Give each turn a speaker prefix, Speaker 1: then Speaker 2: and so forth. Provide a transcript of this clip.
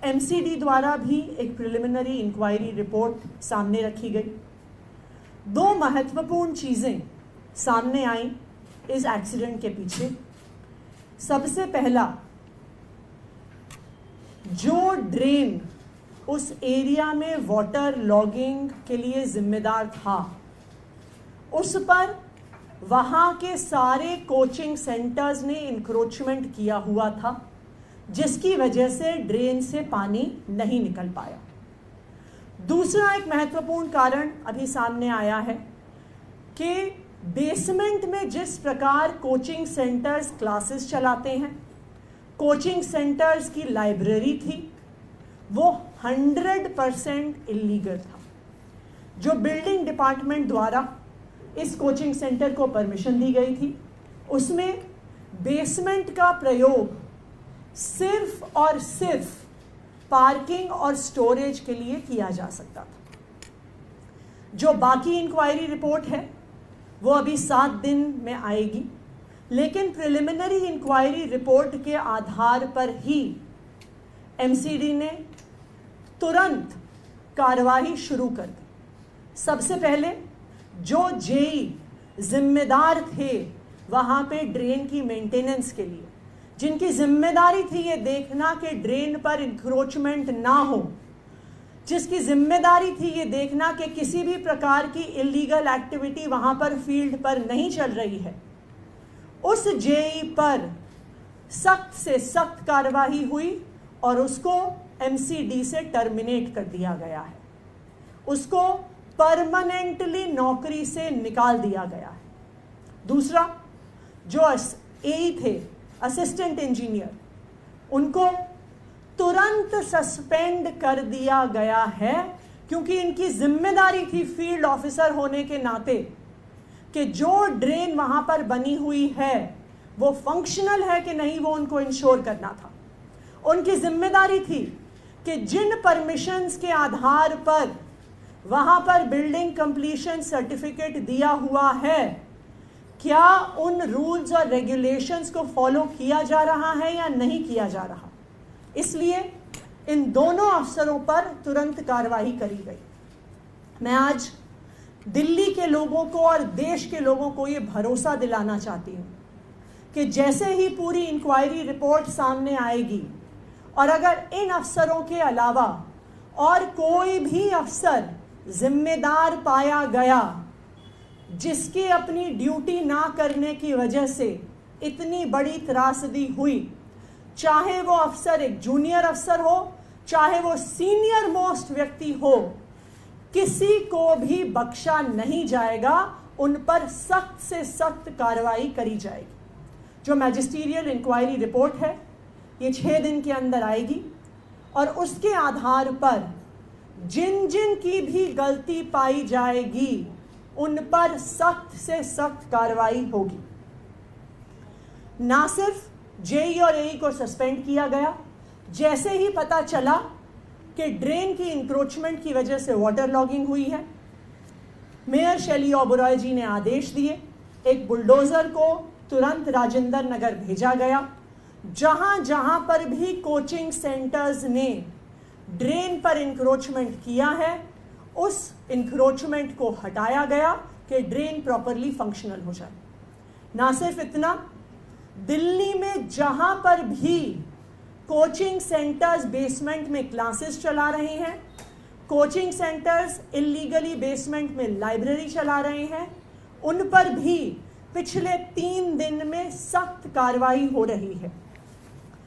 Speaker 1: MCD द्वारा भी एक प्रिलिमिनरी इंक्वायरी रिपोर्ट सामने रखी गई। दो महत्वपूर्ण चीज़ें सामने आई इस एक्सीडेंट के पीछे। सबसे पहला, जो ड्रेन उस एरिया में वाटर लॉगिंग के लिए जिम्मेदार था, उस पर वहाँ के सारे कोचिंग सेंटर्स ने इंक्रोचमेंट किया हुआ था, जिसकी वजह से ड्रेन से पानी नहीं निकल पाया। दूसरा एक महत्वपूर्ण कारण अभी सामने आया है कि बेसमेंट में जिस प्रकार कोचिंग सेंटर्स क्लासेस चलाते हैं, कोचिंग सेंटर्स की लाइब्रेरी थी, वो 100% इलीगल था। जो बिल्डिंग डिपार्टमेंट द्वारा इस कोचिंग सेंटर को परमिशन दी गई थी, उसमें बेसमेंट का प्रयोग सिर्फ और सिर्फ पार्किंग और स्टोरेज के लिए किया जा सकता था। जो बाकी इंक्वायरी रिपोर्ट है वो अभी 7 दिन में आएगी, लेकिन प्रिलिमिनरी इंक्वायरी रिपोर्ट के आधार पर ही एमसीडी ने तुरंत कार्रवाई शुरू कर दी। सबसे पहले जो जेई जिम्मेदार थे वहाँ पे ड्रेन की मेंटेनेंस के लिए, जिनकी जिम्मेदारी थी ये देखना कि ड्रेन पर इंक्रोचमेंट ना हो, जिसकी जिम्मेदारी थी ये देखना कि किसी भी प्रकार की इलीगल एक्टिविटी वहाँ पर फील्ड पर नहीं चल रही है, उस जेई पर सख्त से सख्त कार्रवाई हुई और उसको एमसीडी से टर्मिनेट कर दिया गया है। उसको परमानेंटली नौकरी से निकाल दिया गया है। दूसरा, जो एई थे, असिस्टेंट इंजीनियर, उनको तुरंत सस्पेंड कर दिया गया है, क्योंकि इनकी जिम्मेदारी थी फील्ड ऑफिसर होने के नाते कि जो ड्रेन वहां पर बनी हुई है वो फंक्शनल है कि नहीं, वो उनको इंश्योर करना था। उनकी जिम्मेदारी थी कि जिन परमिशंस के आधार पर वहां पर बिल्डिंग कंप्लीशन सर्टिफिकेट दिया हुआ है, क्या उन रूल्स और रेगुलेशंस को फॉलो किया जा रहा है या नहीं किया जा रहा। इसलिए इन दोनों अफसरों पर तुरंत कार्रवाई करी गई। मैं आज दिल्ली के लोगों को और देश के लोगों को ये भरोसा दिलाना चाहती हूँ कि जैसे ही पूरी इंक्वायरी रिपोर्ट सामने आएगी और अगर इन अफसरों के अलावा और कोई भी अफसर जिम्मेदार पाया गया जिसकी अपनी ड्यूटी ना करने की वजह से इतनी बड़ी त्रासदी हुई, चाहे वो अफसर एक जूनियर अफसर हो, चाहे वो सीनियर मोस्ट व्यक्ति हो, किसी को भी बख्शा नहीं जाएगा। उन पर सख्त से सख्त कार्रवाई करी जाएगी। जो मैजिस्ट्रियल इंक्वायरी रिपोर्ट है ये 6 दिन के अंदर आएगी और उसके आधार पर जिन जिन की भी गलती पाई जाएगी उन पर सख्त से सख्त कार्रवाई होगी। ना सिर्फ जेई और एई को सस्पेंड किया गया, जैसे ही पता चला कि ड्रेन की इंक्रोचमेंट की वजह से वाटर लॉगिंग हुई है, मेयर शैली ओबरॉय जी ने आदेश दिए, एक बुलडोजर को तुरंत राजेंद्र नगर भेजा गया। जहां जहां पर भी कोचिंग सेंटर्स ने ड्रेन पर इंक्रोचमेंट किया है, उस इंक्रोचमेंट को हटाया गया कि ड्रेन प्रॉपरली फंक्शनल हो जाए। ना सिर्फ इतना, दिल्ली में जहां पर भी कोचिंग सेंटर्स बेसमेंट में क्लासेस चला रहे हैं, कोचिंग सेंटर्स इलीगली बेसमेंट में लाइब्रेरी चला रहे हैं, उन पर भी पिछले 3 दिन में सख्त कार्रवाई हो रही है।